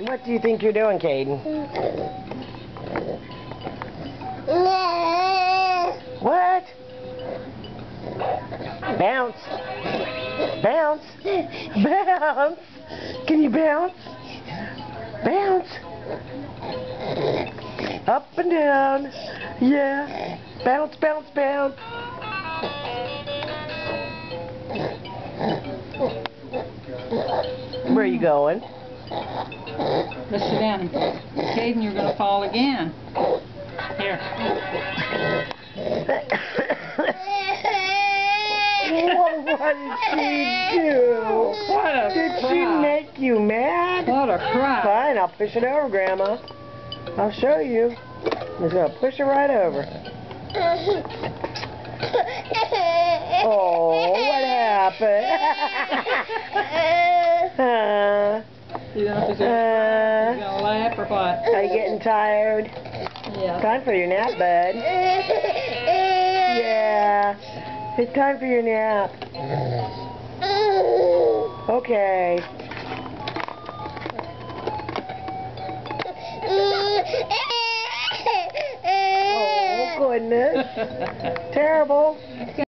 What do you think you're doing, Caden? What? Bounce. Bounce. Bounce. Can you bounce? Bounce. Up and down. Yeah. Bounce, bounce, bounce. Where are you going? Let's sit down. Caden, you're going to fall again. Here. What did she do? What a Did crap. she make you mad? What a crap. Fine, I'll push it over, Grandma. I'll show you. I'm just going to push it right over. Oh, what happened? You don't know if he's going to laugh or what. Are you getting tired? Yeah. Time for your nap, bud. Yeah. It's time for your nap. Okay. Oh, goodness. Terrible.